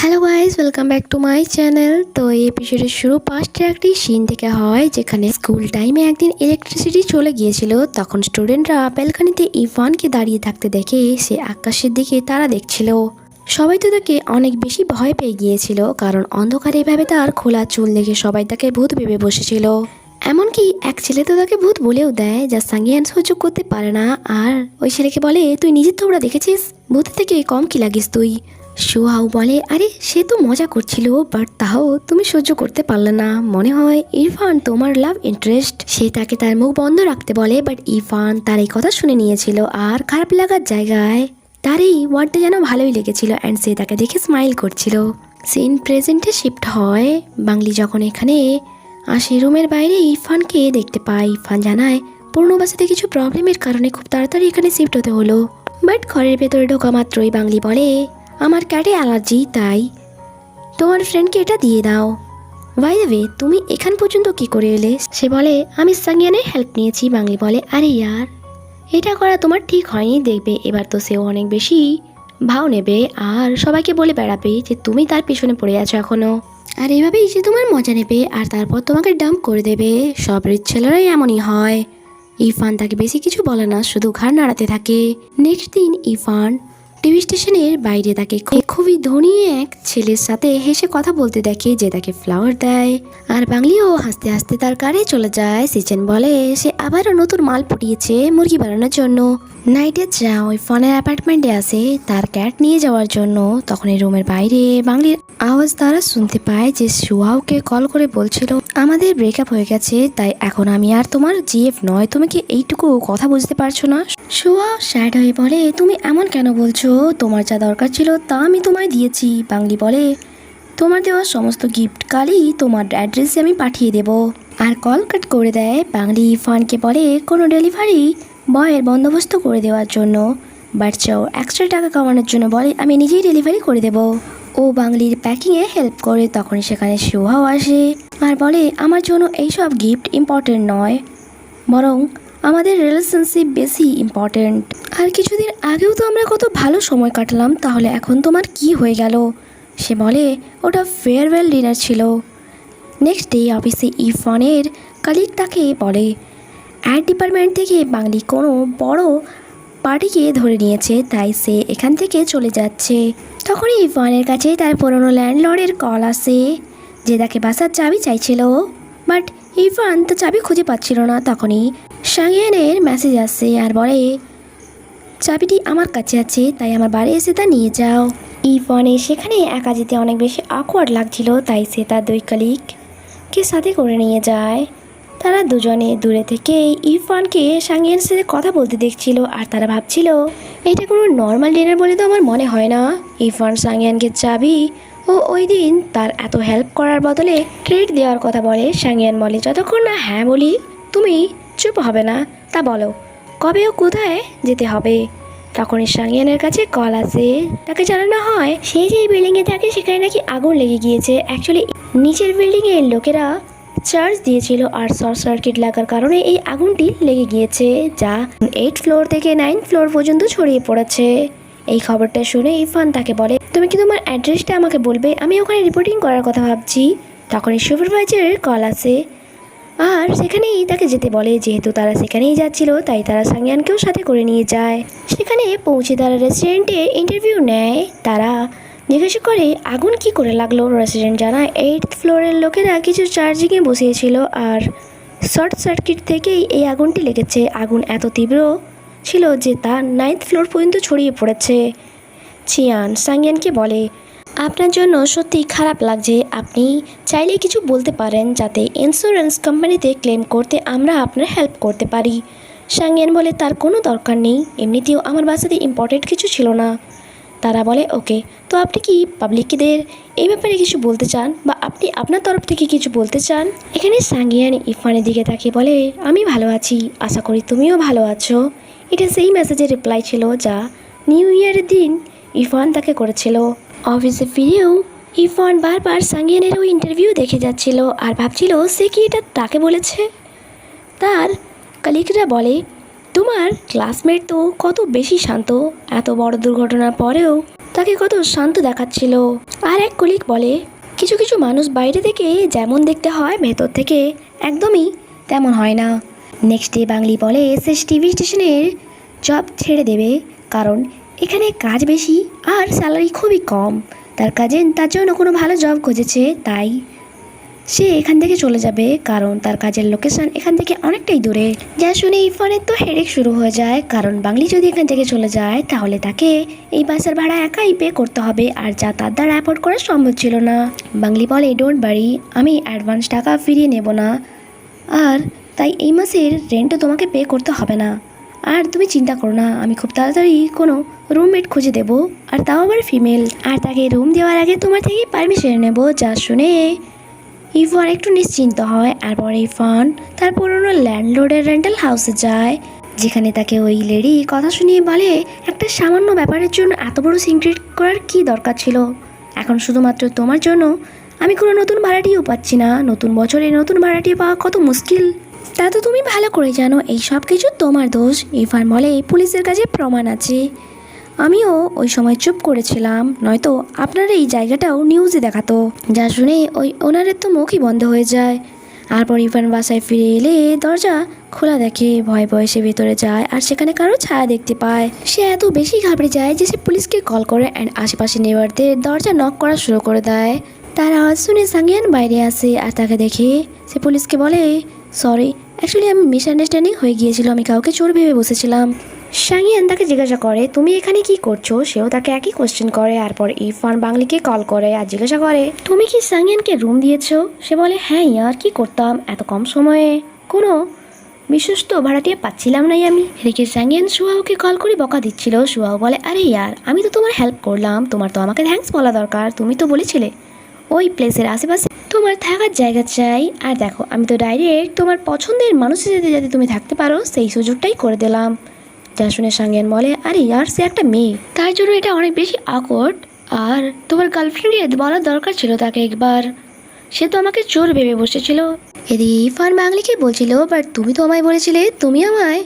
Hello guys, welcome back to my channel. তো এই এপিসোডের শুরু পাঁচটা একটি সিন থেকে হয়, যেখানে স্কুল টাইমে একদিন ইলেকট্রিসিটি চলে গিয়েছিল। তখন স্টুডেন্টরা ব্যালকনিতে ইরফানকে দাঁড়িয়ে থাকতে দেখে সে আকাশের দিকে তারা দেখছিল। সবাই তো তাকে অনেক বেশি ভয় পেয়ে গিয়েছিল, কারণ অন্ধকারে এভাবে তার খোলা চুল দেখে সবাই তাকে ভূত ভেবে বসেছিল। এমনকি এক ছেলে তো তাকে ভূত বলেও দেয়, যা সাঙ্গিয়ান সহ্য করতে পারে না। আর ওই ছেলেকে বলে, তুই নিজের তোমরা দেখেছিস, ভূতের থেকে কম কি লাগিস তুই। সুহাও বলে, আরে সে তো মজা করছিল, বাট তাও তুমি সহ্য করতে পারলে না। মনে হয় ইরফান তোমার লাভ ইন্টারেস্ট। সে তাকে তার মুখ বন্ধ রাখতে বলে, বাট ইরফান তার এই কথা শুনে নিয়েছিল। আর খারাপ লাগার জায়গায় তার এই ওয়ার্ডটা যেন ভালোই লেগেছিল, অ্যান্ড সে তাকে দেখে স্মাইল করছিল। সিন প্রেজেন্টে শিফট হয়। বাংলি যখন এখানে আসে, রুমের বাইরে ইরফানকে দেখতে পায়। ইরফান জানায় পুরনো বাসাতে কিছু প্রবলেমের কারণে খুব তাড়াতাড়ি এখানে শিফট হতে হলো। বাট ঘরের ভেতরে ঢোকা মাত্রই বাংলি বলে, আমার ক্যাটে অ্যালার্জি, তাই তোমার ফ্রেন্ডকে এটা দিয়ে দাও। বাই দ্য ওয়ে, তুমি এখান পর্যন্ত কি করে এলে? সে বলে, আমি সাঙ্গিয়ানের হেল্প নিয়েছি। বাংলি বলে, আরে ইয়ার, এটা করা তোমার ঠিক হয়নি। দেখবে এবার তো সেও অনেক বেশি ভাও নেবে আর সবাইকে বলে বেড়াবে যে তুমি তার পিছনে পড়ে আছো এখনো। আর এভাবেই সে তোমার মজা নেবে আর তারপর তোমাকে ডাম্প করে দেবে। সব রিচ ছেলেরাই এমনই হয়। ইরফান তাকে বেশি কিছু বলে না, শুধু ঘাড় নাড়াতে থাকে। নেক্সট দিন ইরফান টিভি স্টেশনের বাইরে তাকে খুবই ধনী এক ছেলের সাথে হেসে কথা বলতে দেখে, যে তাকে ফ্লাওয়ার দেয়। আর বাংলিও হাসতে হাসতে তার কারে চলে যায়। সিচেন বলে সে আবারও নতুন মাল ফুটিয়েছে মুরগি বানানোর জন্য। নাইটে যা ওই ফোনের অ্যাপার্টমেন্টে আসে তার ক্যাট নিয়ে যাওয়ার জন্য। তখন এই রুমের বাইরে বাংলির আওয়াজ তারা শুনতে পায়, যে সুহাওকে কল করে বলছিল, আমাদের ব্রেকআপ হয়ে গেছে, তাই এখন আমি আর তোমার জিএফ নয়। তুমি কি এইটুকু কথা বুঝতে পারছো না? সুহাও স্যাড হয়ে বলে, তুমি এমন কেন বলছো? তোমার যা দরকার ছিল তা আমি তোমায় দিয়েছি। বাংলি বলে, তোমার দেওয়া সমস্ত গিফট কালই তোমার অ্যাড্রেসে আমি পাঠিয়ে দেব। আর কল কাট করে দেয়। বাংলি ইরফানকে বলে কোনো ডেলিভারি বয়ের বন্দোবস্ত করে দেওয়ার জন্য, বাট চাও এক্সট্রা টাকা কামানোর জন্য বলে, আমি নিজেই ডেলিভারি করে দেব। ও বাংলির প্যাকিংয়ে হেল্প করে। তখন সেখানে সুহাও আসে আর বলে, আমার জন্য এইসব গিফট ইম্পর্টেন্ট নয়, বরং আমাদের রিলেশনশিপ বেশি ইম্পর্টেন্ট। আর কিছুদিন আগেও তো আমরা কত ভালো সময় কাটালাম, তাহলে এখন তোমার কি হয়ে গেল? সে বলে, ওটা ফেয়ারওয়েল ডিনার ছিল। নেক্সট ডে অফিসে ইরফানের কালিগ তাকে বলে, অ্যাড ডিপার্টমেন্ট থেকে বাংলি কোনো বড় পার্টিকে ধরে নিয়েছে, তাই সে এখান থেকে চলে যাচ্ছে। তখনই ইরফানের কাছে তার পুরনো ল্যান্ডলর্ডের কল আসে, যে তাকে বাসার চাবি চাইছিল। বাট ইরফান তো চাবি খুঁজে পাচ্ছিল না। তখনই সাঙ্গিয়ানের মেসেজ আসে আর বলে, চাবিটি আমার কাছে আছে, তাই আমার বাড়ি এসে তা নিয়ে যাও। ইরফানের সেখানে একা যেতে অনেক বেশি অকওয়ার্ড লাগছিল, তাই সে তার দুই কলিগকে সাথে করে নিয়ে যায়। তারা দুজনে দূরে থেকে ইরফানকে সাঙ্গিয়ানের সাথে কথা বলতে দেখছিল, আর তারা ভাবছিল, এটা কোনো নর্মাল ডিনার বলে তো আমার মনে হয় না। ইরফান সাঙ্গিয়ানকে চাবি ও ওই দিন তার এত হেল্প করার বদলে ট্রিট দেওয়ার কথা বলে। সাঙ্গিয়ান বলে, যতক্ষণ না হ্যাঁ বলি তুমি চুপ হবে না। তা বলো, কবে ও কোথায় যেতে হবে? তখনই সাঙ্গিয়ানের কাছে কল আসে। তাকে জানানো হয় সে যেই বিল্ডিংয়ে থাকে সেখানে নাকি আগুন লেগে গিয়েছে। অ্যাকচুয়ালি নিচের বিল্ডিংয়ের লোকেরা চার্জ দিয়েছিল, আর শর্ট সার্কিট লাগার কারণে এই আগুনটি লেগে গিয়েছে, যা 8 ফ্লোর থেকে 9 ফ্লোর পর্যন্ত ছড়িয়ে পড়েছে। এই খবরটা শুনে ইরফান তাকে বলে, তুমি কি তোমার অ্যাড্রেসটা আমাকে বলবে? আমি ওখানে রিপোর্টিং করার কথা ভাবছি। তখনই সুপারভাইজারের কল আসে আর সেখানেই তাকে যেতে বলে। যেহেতু তারা সেখানেই যাচ্ছিল, তাই তারা সাঙ্গিয়ানকেও সাথে করে নিয়ে যায়। সেখানে পৌঁছে তারা রেস্টুরেন্টে ইন্টারভিউ নেয়। তারা জিজ্ঞাসা করে আগুন কি করে লাগলো। রেস্টুরেন্ট জানায় 8th ফ্লোরের লোকেরা কিছু চার্জিংয়ে বসিয়েছিল, আর শর্ট সার্কিট থেকেই এই আগুনটি লেগেছে। আগুন এত তীব্র ছিল যে তা 9th ফ্লোর পর্যন্ত ছড়িয়ে পড়েছে। চিয়ান সাঙ্গিয়ানকে বলে, আপনার জন্য সত্যি খারাপ লাগছে। আপনি চাইলে কিছু বলতে পারেন, যাতে ইন্স্যুরেন্স কোম্পানিতে ক্লেম করতে আমরা আপনার হেল্প করতে পারি। সাঙ্গিয়ান বলে, তার কোনো দরকার নেই, এমনিতেও আমার বাসাতে ইম্পর্টেন্ট কিছু ছিল না। তারা বলে, ওকে, তো আপনি কি পাবলিকদের এই ব্যাপারে কিছু বলতে চান, বা আপনি আপনার তরফ থেকে কিছু বলতে চান? এখানে সাঙ্গিয়ান ইরফানের দিকে তাকিয়ে বলে, আমি ভালো আছি, আশা করি তুমিও ভালো আছো। এটা সেই মেসেজের রিপ্লাই ছিল যা নিউ ইয়ারের দিন ইরফান তাকে করেছিল। অফিসে ফিরেও ইরফান বারবার সাঙ্গিয়ানেরও ইন্টারভিউ দেখে যাচ্ছিল আর ভাবছিল সে কি এটা তাকে বলেছে। তার কলিগরা বলে, তোমার ক্লাসমেট তো কত বেশি শান্ত, এত বড় দুর্ঘটনার পরেও তাকে কত শান্ত দেখাচ্ছিল। আর এক কলিগ বলে, কিছু কিছু মানুষ বাইরে থেকে যেমন দেখতে হয় ভেতর থেকে একদমই তেমন হয় না। নেক্সট ডে বাংলি বলে সে টিভি স্টেশনের জব ছেড়ে দেবে, কারণ এখানে কাজ বেশি আর স্যালারি খুবই কম। তার কাজিন তার জন্য কোনো ভালো জব খুঁজেছে, তাই সে এখান থেকে চলে যাবে, কারণ তার কাজের লোকেশন এখান থেকে অনেকটাই দূরে। যা শুনে ইরফানের তো হেডেক শুরু হয়ে যায়, কারণ বাংলি যদি এখান থেকে চলে যায় তাহলে তাকে এই বাসের ভাড়া একাই পে করতে হবে, আর যা তার দ্বারা অ্যাফোর্ড করা সম্ভব ছিল না। বাংলি বলে, ডোন্ট ওয়ারি, আমি অ্যাডভান্স টাকা ফিরিয়ে নেব না, আর তাই এই মাসের রেন্টও তোমাকে পে করতে হবে না। আর তুমি চিন্তা করো না, আমি খুব তাড়াতাড়ি কোনো রুমমেট খুঁজে দেবো, আর তাও আবার ফিমেল। আর তাকে রুম দেওয়ার আগে তোমার থেকে পারমিশন নেব। যা শুনে ইরফান একটু নিশ্চিন্ত হয়। এরপর ইরফান তার পুরনো ল্যান্ডলর্ডের রেন্টাল হাউসে যায়, যেখানে তাকে ওই লেডি কথা শুনিয়ে বলে, একটা সামান্য ব্যাপারের জন্য এত বড় সিক্রেট করার কি দরকার ছিল? এখন শুধুমাত্র তোমার জন্য আমি কোনো নতুন ভাড়াটিও পাচ্ছি না। নতুন বছরে নতুন ভাড়াটিও পাওয়া কত মুশকিল, তা তো তুমি ভালো করে জানো। এই সব কিছু তোমার দোষ। ইরফান বলে, পুলিশের কাছে প্রমাণ আছে। আমিও ওই সময় চুপ করেছিলাম, নয়তো আপনার এই জায়গাটাও নিউজে দেখাতো। যা শুনে ওই ওনারের তো মুখই বন্ধ হয়ে যায়। তারপর ইরফান বাসায় ফিরে এলে দরজা খোলা দেখে, ভয় ভয়ে সে ভেতরে যায়, আর সেখানে কারো ছায়া দেখতে পায়। সে এত বেশি ঘাবড়ে যায় যে সে পুলিশকে কল করে অ্যান্ড আশেপাশে নেবারদের দরজা নক করা শুরু করে দেয়। তার আওয়াজ শুনে সাঙ্গিয়ান বাইরে আসে, আর তাকে দেখে সে পুলিশকে বলে, সরি, অ্যাকচুয়ালি আমি মিসআন্ডারস্ট্যান্ডিং হয়ে গিয়েছিল, আমি কাউকে চোর ভেবে বসেছিলাম। সাঙ্গিয়ান তাকে জিজ্ঞাসা করে, তুমি এখানে কি করছো? সেও তাকে একই কোশ্চেন করে। তারপর ইরফান বাংলিকে কল করে আর জিজ্ঞাসা করে, তুমি কি সাঙ্গিয়ানকে রুম দিয়েছো? সে বলে, হ্যাঁ ইয়ার, কি করতাম, এত কম সময়ে কোনো বিশ্বস্ত ভাড়াটিয়া পাচ্ছিলাম না আমি। এদিকে সাঙ্গিয়ান সুহাওকে কল করে বকা দিচ্ছিল। সুহাও বলে, আরে ইয়ার, আমি তো তোমার হেল্প করলাম, তোমার তো আমাকে থ্যাঙ্কস বলা দরকার। তুমি তো বলেছিলে ওই প্লেসের আশেপাশে তোমার থাকার জায়গা চাই, আর দেখো আমি তো ডাইরেক্ট তোমার পছন্দের মানুষের সাথে যাতে তুমি থাকতে পারো সেই সুযোগটাই করে দিলাম। যা শুনে সাঙ্গিয়ান বলে, আরে ইয়ার, সে একটা মেয়ে, তার জন্য এটা অনেক বেশি awkward, আর তোমার গার্লফ্রেন্ডকে বলার দরকার ছিল তাকে একবার, সে তো আমাকে চোর ভেবে বসেছিল। এদিকে ইরফান বাংলিকে বলছিল, বাট তুমি তো আমায় বলেছিলে তুমি আমায়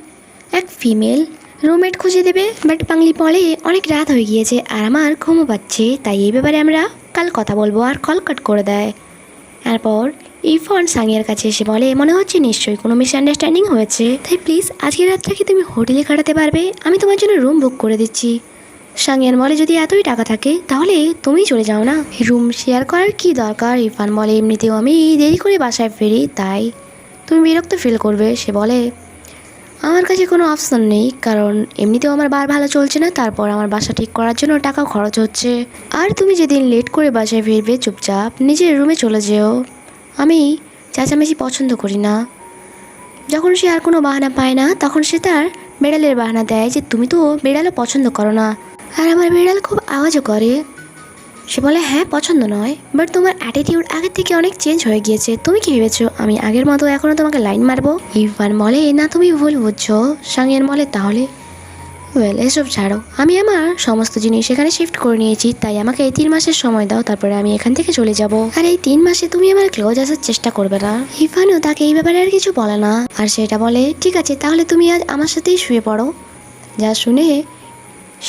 এক ফিমেল রুমমেট খুঁজে দেবে। বাট বাংলি বলে, অনেক রাত হয়ে গিয়েছে আর আমার ঘুমো পাচ্ছে, তাই এই ব্যাপারে আমরা কাল কথা বলবো, আর কল কাট করে দেয়। এরপর ইরফান সাঙ্গিয়ার কাছে এসে বলে, মনে হচ্ছে নিশ্চয়ই কোনো মিসআন্ডারস্ট্যান্ডিং হয়েছে, তাই প্লিজ আজকের রাতটাকে তুমি হোটেলে কাটাতে পারবে, আমি তোমার জন্য রুম বুক করে দিচ্ছি। সাঙ্গিয়ান বলে, যদি এতই টাকা থাকে তাহলে তুমি চলে যাও না, রুম শেয়ার করার কি দরকার। ইরফান বলে, এমনিতেও আমি দেরি করে বাসায় ফিরি, তাই তুমি বিরক্ত ফিল করবে। সে বলে, আমার কাছে কোনো অপশন নেই, কারণ এমনিতেও আমার বার ভালো চলছে না, তারপর আমার বাসা ঠিক করার জন্য টাকাও খরচ হচ্ছে, আর তুমি যেদিন লেট করে বাসায় ফিরবে চুপচাপ নিজের রুমে চলে যেও, আমি চেঁচামেচি পছন্দ করি না। যখন সে আর কোনো বাহানা পায় না তখন সে তার বিড়ালের বাহানা দেয় যে তুমি তো বিড়ালও পছন্দ করো না, আর আমার বিড়াল খুব আওয়াজও করে। সে বলে, হ্যাঁ পছন্দ নয়, বাট তোমার অ্যাটিটিউড আগের থেকে অনেক চেঞ্জ হয়ে গিয়েছে, তুমি কি ভেবেছো আমি আগের মতো এখনও তোমাকে লাইন মারবো? ইরফান বলে, না তুমি ভুল বুঝছো। সাঙ্গিয়ান বলে, তাহলে ওয়েল এসব ছাড়ো, আমি আমার সমস্ত জিনিস এখানে শিফট করে নিয়েছি, তাই আমাকে এই 3 মাসের সময় দাও, তারপরে আমি এখান থেকে চলে যাব, আর এই 3 মাসে তুমি আমার ক্লোজ আসার চেষ্টা করবে না। ইরফানও তাকে এই ব্যাপারে আর কিছু বলে না, আর সেটা বলে, ঠিক আছে তাহলে তুমি আজ আমার সাথেই শুয়ে পড়ো। যা শুনে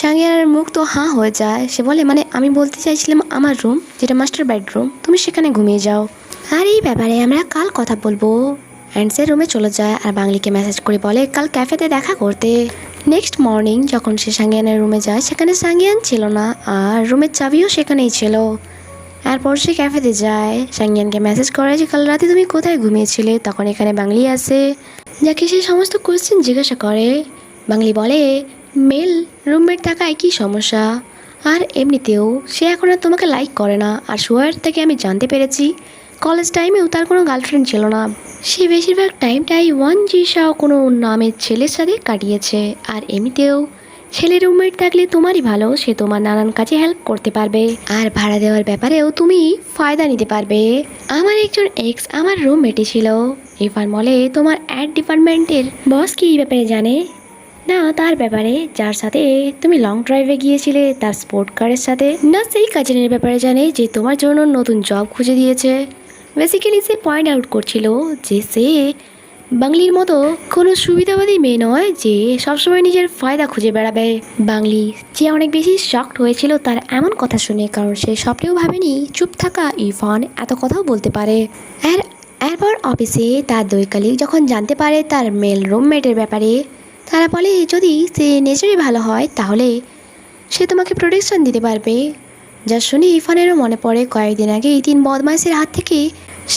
সাঙ্গিয়ার মুখ তো হাঁ হয়ে যায়। সে বলে, মানে আমি বলতে চাইছিলাম আমার রুম, যেটা মাস্টার বেডরুম, তুমি সেখানে ঘুমিয়ে যাও, আর এই ব্যাপারে আমরা কাল কথা বলবো। অ্যান্ড সে রুমে চলে যায় আর বাংলিকে মেসেজ করে বলে কাল ক্যাফেতে দেখা করতে। নেক্সট মর্নিং যখন সে সাঙ্গিয়ানের রুমে যায় সেখানে সাঙ্গিয়ান ছিল না, আর রুমের চাবিও সেখানেই ছিল। এরপর সে ক্যাফেতে যায়, সাঙ্গিয়ানকে মেসেজ করে যে কাল রাতে তুমি কোথায় ঘুমিয়েছিলে। তখন এখানে বাংলি আসে, যাকে সে সমস্ত কোয়েশ্চেন জিজ্ঞাসা করে। বাংলি বলে, মেল রুমমেট থাকায় কী সমস্যা, আর এমনিতেও সে এখন আর তোমাকে লাইক করে না, আর সুয়ার থেকে আমি জানতে পেরেছি কলেজ টাইমেও তার কোনো গার্লফ্রেন্ড ছিল না, সে বেশিরভাগ টাইমটাই ওয়ান জিসাও কোনো নামের ছেলের সাথে কাটিয়েছে, আর এমনিতেও ছেলে রুমমেট থাকলে তোমারই ভালো, সে তোমার নানান কাজে হেল্প করতে পারবে, আর ভাড়া দেওয়ার ব্যাপারেও তুমি ফায়দা নিতে পারবে। আমার একজন এক্স আমার রুমমেটই ছিল। ইরফান বলে, তোমার অ্যাড ডিপার্টমেন্টের বস কি এই ব্যাপারে জানে? না, তার ব্যাপারে যার সাথে তুমি লং ড্রাইভে গিয়েছিলে তার স্পোর্ট কারের সাথে, না সেই কাজিনের ব্যাপারে জানে যে তোমার জন্য নতুন জব খুঁজে দিয়েছে। বেসিক্যালি সে পয়েন্ট আউট করছিল যে সে বাংলির মতো কোনো সুবিধাবাদী মেয়ে নয় যে সবসময় নিজের ফায়দা খুঁজে বেড়াবে। বাংলি যে অনেক বেশি শকড হয়েছিল তার এমন কথা শুনে, কারণ সে স্বপ্নেও ভাবেনি চুপ থাকা ইরফান এত কথাও বলতে পারে। এরপর অফিসে তার দুই কলিগ যখন জানতে পারে তার মেল রুমমেটের ব্যাপারে, তারা বলে যদি সে নেচারে ভালো হয় তাহলে সে তোমাকে প্রোটেকশন দিতে পারবে। যা শুনে ইরফানেরও মনে পড়ে কয়েকদিন আগে এই 3 বদমাইশের হাত থেকে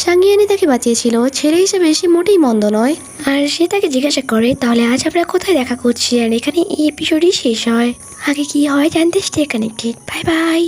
সাঙ্গিয়ানি তাকে বাঁচিয়েছিল। ছেলে হিসেবে সে মোটেই মন্দ নয়। আর সে তাকে জিজ্ঞাসা করে তাহলে আজ আমরা কোথায় দেখা করছি, আর এখানে এই এপিসোডই শেষ হয়। আগে কি হয় জানতে স্টে কানেক্টেড। Bye bye.